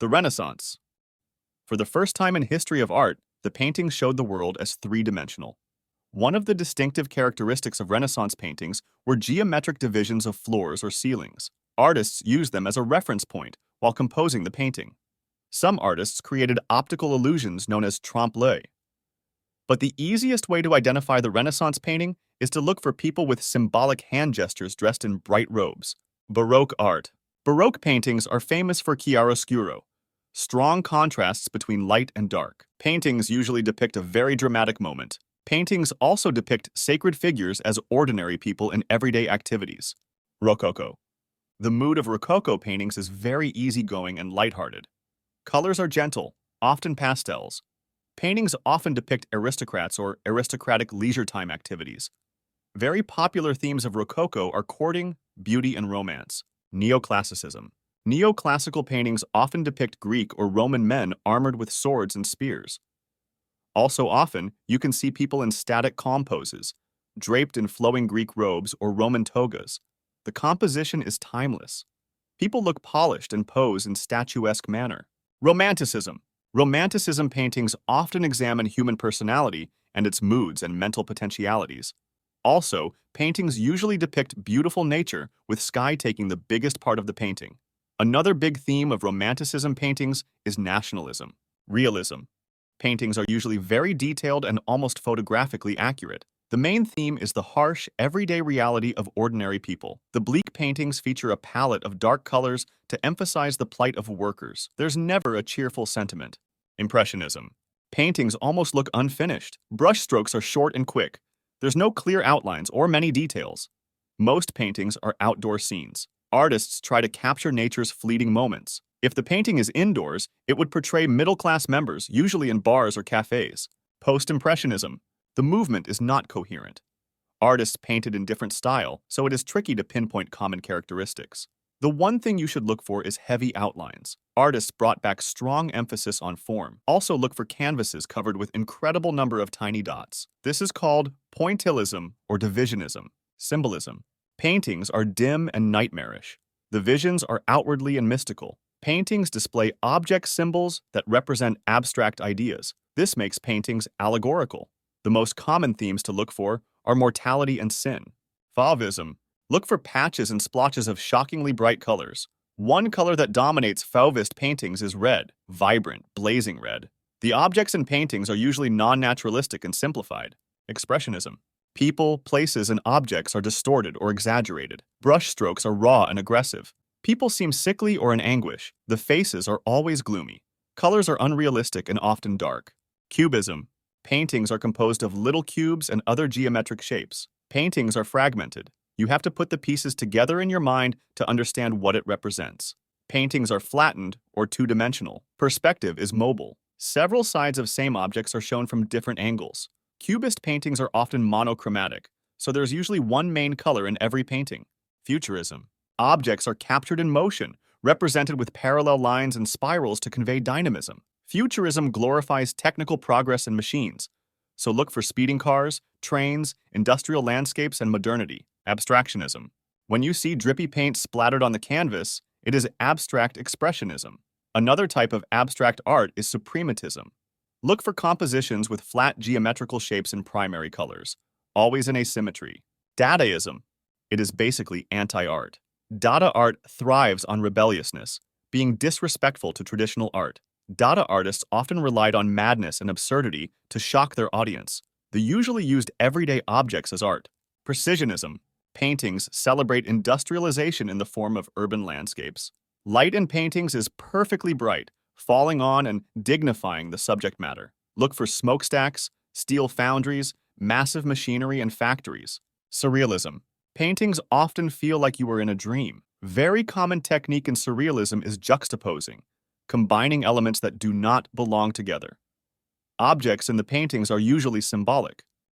The Renaissance. For the first time in history of art, the paintings showed the world as three-dimensional. One of the distinctive characteristics of Renaissance paintings were geometric divisions of floors or ceilings. Artists used them as a reference point while composing the painting. Some artists created optical illusions known as trompe-l'œil. But the easiest way to identify the Renaissance painting is to look for people with symbolic hand gestures dressed in bright robes. Baroque art. Baroque paintings are famous for chiaroscuro, strong contrasts between light and dark. Paintings usually depict a very dramatic moment. Paintings also depict sacred figures as ordinary people in everyday activities. Rococo. The mood of Rococo paintings is very easygoing and lighthearted. Colors are gentle, often pastels. Paintings often depict aristocrats or aristocratic leisure time activities. Very popular themes of Rococo are courting, beauty, and romance. Neoclassicism. Neoclassical paintings often depict Greek or Roman men armored with swords and spears. Also often, you can see people in static calm poses, draped in flowing Greek robes or Roman togas. The composition is timeless. People look polished and pose in statuesque manner. Romanticism. Romanticism paintings often examine human personality and its moods and mental potentialities. Also, paintings usually depict beautiful nature, with sky taking the biggest part of the painting. Another big theme of Romanticism paintings is nationalism. Realism. Paintings are usually very detailed and almost photographically accurate. The main theme is the harsh, everyday reality of ordinary people. The bleak paintings feature a palette of dark colors to emphasize the plight of workers. There's never a cheerful sentiment. Impressionism. Paintings almost look unfinished. Brushstrokes are short and quick. There's no clear outlines or many details. Most paintings are outdoor scenes. Artists try to capture nature's fleeting moments. If the painting is indoors, it would portray middle-class members, usually in bars or cafes. Post-Impressionism. The movement is not coherent. Artists painted in different style, so it is tricky to pinpoint common characteristics. The one thing you should look for is heavy outlines. Artists brought back strong emphasis on form. Also look for canvases covered with incredible number of tiny dots. This is called pointillism or divisionism. Symbolism. Paintings are dim and nightmarish. The visions are outwardly and mystical. Paintings display object symbols that represent abstract ideas. This makes paintings allegorical. The most common themes to look for are mortality and sin. Fauvism. Look for patches and splotches of shockingly bright colors. One color that dominates Fauvist paintings is red, vibrant, blazing red. The objects in paintings are usually non-naturalistic and simplified. Expressionism. People, places, and objects are distorted or exaggerated. Brushstrokes are raw and aggressive. People seem sickly or in anguish. The faces are always gloomy. Colors are unrealistic and often dark. Cubism. Paintings are composed of little cubes and other geometric shapes. Paintings are fragmented. You have to put the pieces together in your mind to understand what it represents. Paintings are flattened or two-dimensional. Perspective is mobile. Several sides of same objects are shown from different angles. Cubist paintings are often monochromatic, so there's usually one main color in every painting. Futurism. Objects are captured in motion, represented with parallel lines and spirals to convey dynamism. Futurism glorifies technical progress in machines, so look for speeding cars, trains, industrial landscapes, and modernity. Abstractionism. When you see drippy paint splattered on the canvas, it is abstract expressionism. Another type of abstract art is suprematism. Look for compositions with flat geometrical shapes in primary colors, always in asymmetry. Dadaism. It is basically anti-art. Dada art thrives on rebelliousness, being disrespectful to traditional art. Dada artists often relied on madness and absurdity to shock their audience. They usually used everyday objects as art. Precisionism. Paintings celebrate industrialization in the form of urban landscapes. Light in paintings is perfectly bright, falling on and dignifying the subject matter. Look for smokestacks, steel foundries, massive machinery, and factories. Surrealism. Paintings often feel like you are in a dream. Very common technique in surrealism is juxtaposing, combining elements that do not belong together. Objects in the paintings are usually symbolic.